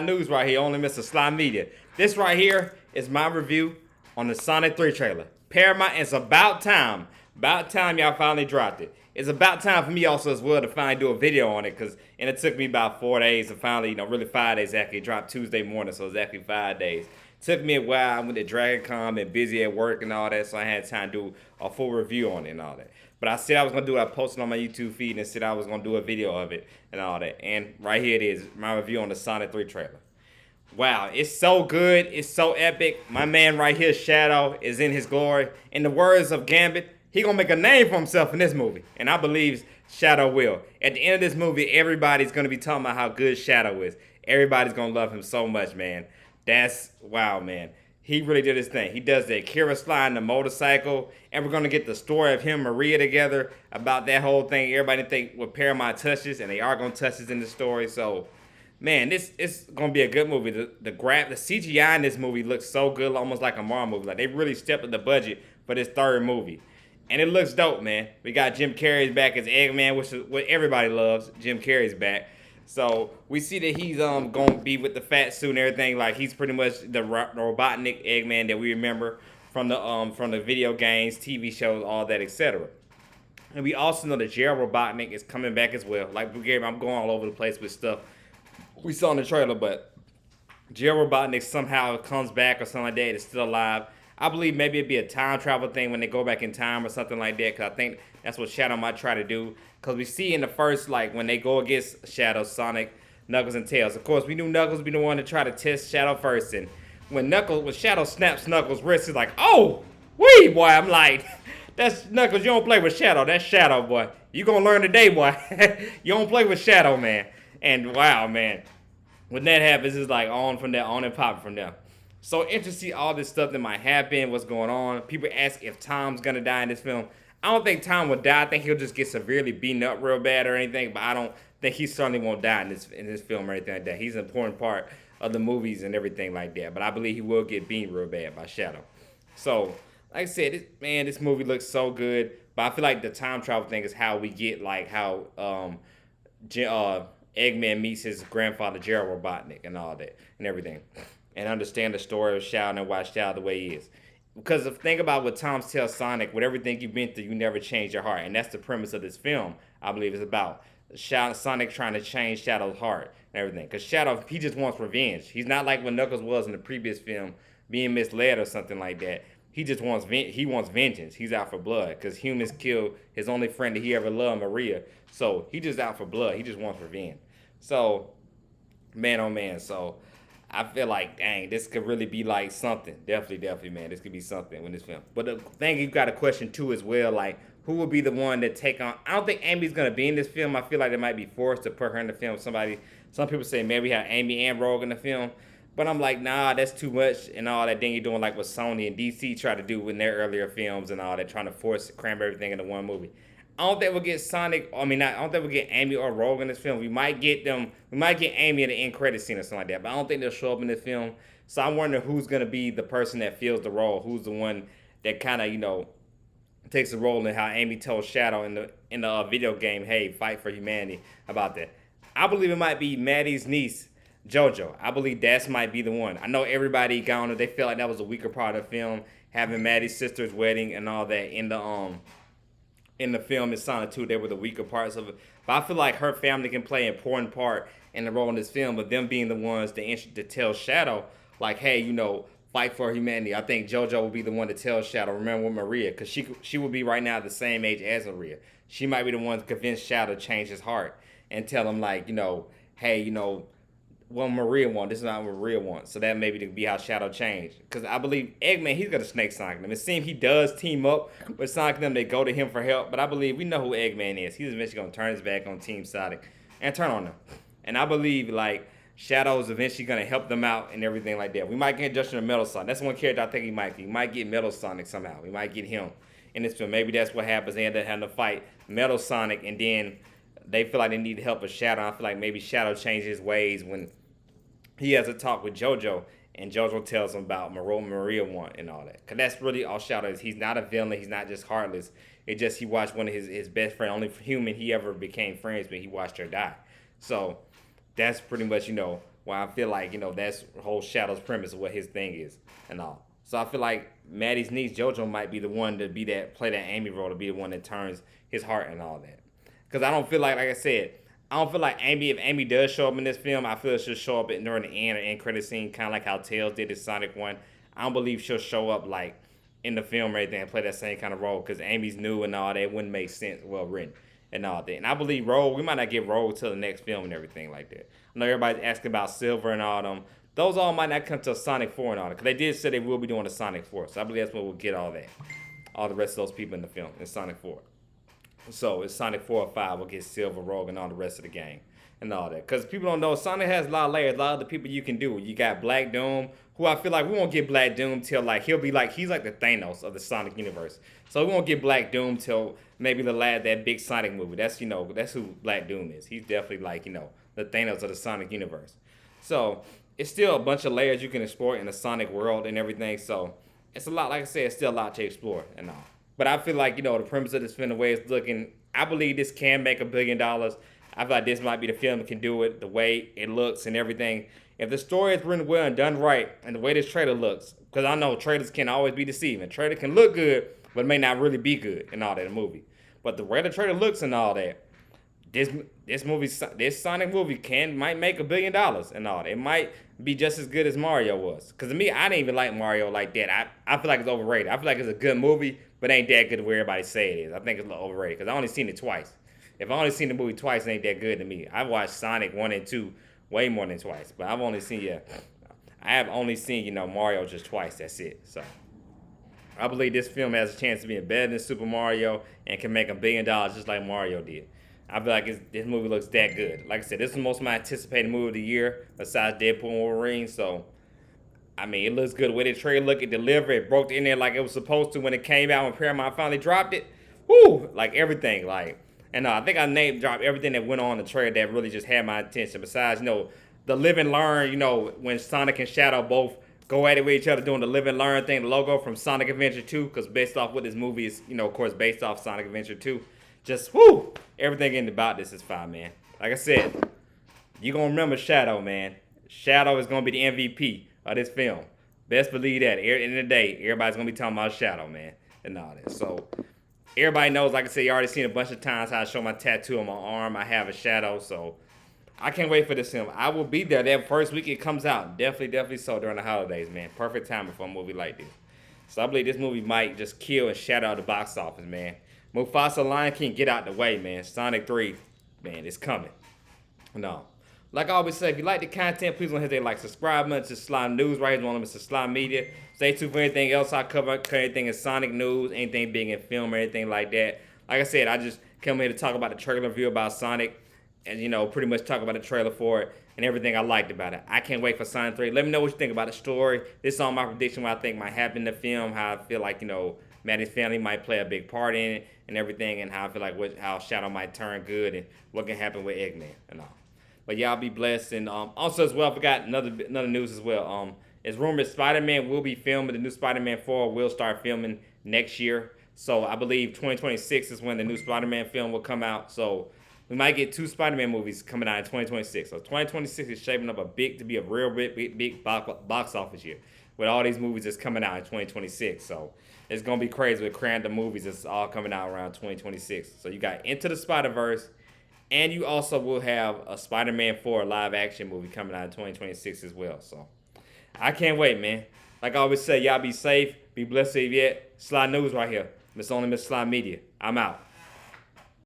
News right here, only Mr. Sly Media. This right here is my review on the Sonic 3 trailer. Paramount, it's about time. About time y'all finally dropped it. It's about time for me also as well to finally do a video on it, and it took me about 4 days to finally, really 5 days actually. It dropped Tuesday morning, so it's actually 5 days. Took me a while. I went to Dragon Con and busy at work and all that, so I had time to do a full review on it and all that. But I said I was gonna do it. I posted on my YouTube feed and said I was gonna do a video of it and all that. And right here it is, my review on the Sonic 3 trailer. Wow, it's so good. It's so epic. My man right here, Shadow, is in his glory. In the words of Gambit, he gonna make a name for himself in this movie, and I believe Shadow will. At the end of this movie, everybody's gonna be talking about how good Shadow is. Everybody's gonna love him so much, man. That's wow, man. He really did his thing. He does the Kira sliding the motorcycle, and we're gonna get the story of him and Maria together about that whole thing. Everybody think what Paramount touches, and they are gonna touch this in the story. So, man, this is gonna be a good movie. The CGI in this movie looks so good, almost like a Marvel movie. Like they really stepped up the budget for this third movie, and it looks dope, man. We got Jim Carrey's back as Eggman, which is what everybody loves. Jim Carrey's back. So we see that he's gonna be with the fat suit and everything. Like he's pretty much the Robotnik Eggman that we remember from the video games, TV shows, all that, etc. And we also know that Gerald Robotnik is coming back as well. Like I'm going all over the place with stuff we saw in the trailer, but Gerald Robotnik somehow comes back or something like that. Is still alive. I believe maybe it'd be a time travel thing when they go back in time or something like that. Cause I think that's what Shadow might try to do. Cause we see in the first, like when they go against Shadow, Sonic, Knuckles, and Tails. Of course, we knew Knuckles would be the one to try to test Shadow first. And when Shadow snaps Knuckles' wrist, he's like, "Oh, wee, boy!" I'm like, "That's Knuckles. You don't play with Shadow. That's Shadow, boy. You gonna learn today, boy. You don't play with Shadow, man." And wow, man, when that happens, it's like on from there, on and popping from there. So interesting to see all this stuff that might happen, what's going on. People ask if Tom's gonna die in this film. I don't think Tom will die. I think he'll just get severely beaten up real bad or anything, but I don't think he certainly won't die in this film or anything like that. He's an important part of the movies and everything like that. But I believe he will get beaten real bad by Shadow. So, like I said, this movie looks so good. But I feel like the time travel thing is how we get like how Eggman meets his grandfather Gerald Robotnik and all that and everything. And understand the story of Shadow and why Shadow the way he is. Because if think about what Tom tells Sonic, with everything you've been through, you never change your heart. And that's the premise of this film, I believe, is about Sonic trying to change Shadow's heart and everything. Because Shadow, he just wants revenge. He's not like what Knuckles was in the previous film, being misled or something like that. He just wants vengeance. He's out for blood because humans killed his only friend that he ever loved, Maria. So he just out for blood. He just wants revenge. So, man, oh man, so I feel like, dang, this could really be like something. Definitely, man. This could be something with this film. But the thing you got a question too as well, like who will be the one that take on? I don't think Amy's gonna be in this film. I feel like they might be forced to put her in the film. Some people say maybe have Amy and Rogue in the film, but I'm like, nah, that's too much and all that. Then you're doing like what Sony and DC try to do in their earlier films and all that, trying to cram everything into one movie. I don't think we'll get I don't think we'll get Amy or Rogue in this film. We might get Amy in the end credit scene or something like that, but I don't think they'll show up in this film. So I'm wondering who's gonna be the person that fills the role. Who's the one that kind of takes the role in how Amy tells Shadow in the video game, "Hey, fight for humanity." About that, I believe it might be Maddie's niece, JoJo. I believe that might be the one. I know everybody got on it. They felt like that was a weaker part of the film, having Maddie's sister's wedding and all that in the film in Sonic 2, they were the weaker parts of it. But I feel like her family can play an important part in the role in this film, but them being the ones to tell Shadow, like, hey, fight for humanity. I think JoJo will be the one to tell Shadow, remember Maria, because she will be right now the same age as Maria. She might be the one to convince Shadow to change his heart and tell him, like, hey, what Maria wants. This is not what Maria wants. So that maybe to be how Shadow changed. Because I believe Eggman, he's going to snake Sonic them. It seems he does team up with Sonic them. They go to him for help. But I believe we know who Eggman is. He's eventually going to turn his back on Team Sonic and turn on them. And I believe, like, Shadow is eventually going to help them out and everything like that. We might get Justin or Metal Sonic. That's one character I think he might get. We might get Metal Sonic somehow. We might get him in this film. Maybe that's what happens. They end up having to fight Metal Sonic, and then they feel like they need help with Shadow. I feel like maybe Shadow changes his ways when he has a talk with JoJo, and JoJo tells him about Maria want and all that. Because that's really all Shadow is. He's not a villain. He's not just heartless. It's just he watched one of his best friend, only human he ever became friends with, he watched her die. So that's pretty much, one Where I feel like, that's the whole Shadow's premise of what his thing is and all. So I feel like Maddie's niece JoJo might be the one to be that play that Amy role, to be the one that turns his heart and all that. Because I don't feel like I said, I don't feel like Amy, if Amy does show up in this film, I feel she'll show up during the end or end credit scene, kind of like how Tails did in Sonic 1. I don't believe she'll show up like in the film or anything and play that same kind of role because Amy's new and all that. It wouldn't make sense, well written and all that. And I believe Rogue, we might not get Rogue till the next film and everything like that. I know everybody's asking about Silver and all them. Those all might not come till Sonic 4 and all that because they did say they will be doing a Sonic 4. So I believe that's when we'll get all that. All the rest of those people in the film in Sonic 4. So it's Sonic 4 or 5 will get Silver, Rogue, and all the rest of the game and all that. Because people don't know, Sonic has a lot of layers, a lot of the people you can do. You got Black Doom, who I feel like we won't get Black Doom till like he'll be like, he's like the Thanos of the Sonic universe. So we won't get Black Doom till maybe the last that big Sonic movie. That's that's who Black Doom is. He's definitely like the Thanos of the Sonic universe. So it's still a bunch of layers you can explore in the Sonic world and everything. So it's a lot, like I said, it's still a lot to explore and all. But I feel like, the premise of this film, the way it's looking, I believe this can make $1 billion. I feel like this might be the film that can do it, the way it looks and everything. If the story is written well and done right, and the way this trailer looks, because I know trailers can always be deceiving. Trailer can look good, but it may not really be good and all that in the movie. But the way the trailer looks and all that, this Sonic movie might make $1 billion and all that. It might be just as good as Mario was. Because to me, I didn't even like Mario like that. I feel like it's overrated. I feel like it's a good movie, but it ain't that good where everybody say it is. I think it's a little overrated because I only seen it twice. If I only seen the movie twice, it ain't that good to me. I've watched Sonic 1 and 2 way more than twice. But I have only seen Mario just twice. That's it. So I believe this film has a chance of being better than Super Mario and can make $1 billion just like Mario did. I feel like this movie looks that good. Like I said, this is most of my anticipated movie of the year, besides Deadpool and Wolverine. So, I mean, it looks good. The way the trailer looked, it delivered. It broke in there like it was supposed to when it came out, when Paramount finally dropped it. Woo! Like everything. And I think I name dropped everything that went on in the trailer that really just had my attention. Besides, the live and learn, when Sonic and Shadow both go at it with each other doing the live and learn thing, the logo from Sonic Adventure 2, because based off what this movie is, of course, based off Sonic Adventure 2. Just, whoo, everything about this is fine, man. Like I said, you're going to remember Shadow, man. Shadow is going to be the MVP of this film. Best believe that. At the end of the day, everybody's going to be talking about Shadow, man, and all that. So, everybody knows, like I said, you already seen a bunch of times how I show my tattoo on my arm. I have a Shadow, so I can't wait for this film. I will be there that first week it comes out. Definitely so during the holidays, man. Perfect timing for a movie like this. So, I believe this movie might just kill and shatter out the box office, man. Mufasa, Lion King, get out the way, man. Sonic 3, man, it's coming. No. Like I always say, if you like the content, please don't hesitate to subscribe button to Slime News right here on Mr. Slime Media. Stay tuned for anything else I cover anything in Sonic news, anything big in film or anything like that. Like I said, I just come here to talk about the trailer review about Sonic and, pretty much talk about the trailer for it and everything I liked about it. I can't wait for Sonic 3. Let me know what you think about the story. This is all my prediction, what I think might happen in the film, how I feel like, Maddie's family might play a big part in it and everything, and how I feel like how Shadow might turn good and what can happen with Eggman and all. But y'all be blessed. And also as well, I forgot another news as well. It's rumored Spider-Man will be filming. The new Spider-Man 4 will start filming next year. So I believe 2026 is when the new Spider-Man film will come out. So we might get 2 Spider-Man movies coming out in 2026. So 2026 is shaping up to be a real big box office year with all these movies that's coming out in 2026. So it's going to be crazy with random movies that's all coming out around 2026. So you got Into the Spider-Verse, and you also will have a Spider-Man 4 live-action movie coming out in 2026 as well. So I can't wait, man. Like I always say, y'all be safe, be blessed if yet. Sly News right here. Miss Slime Media. I'm out.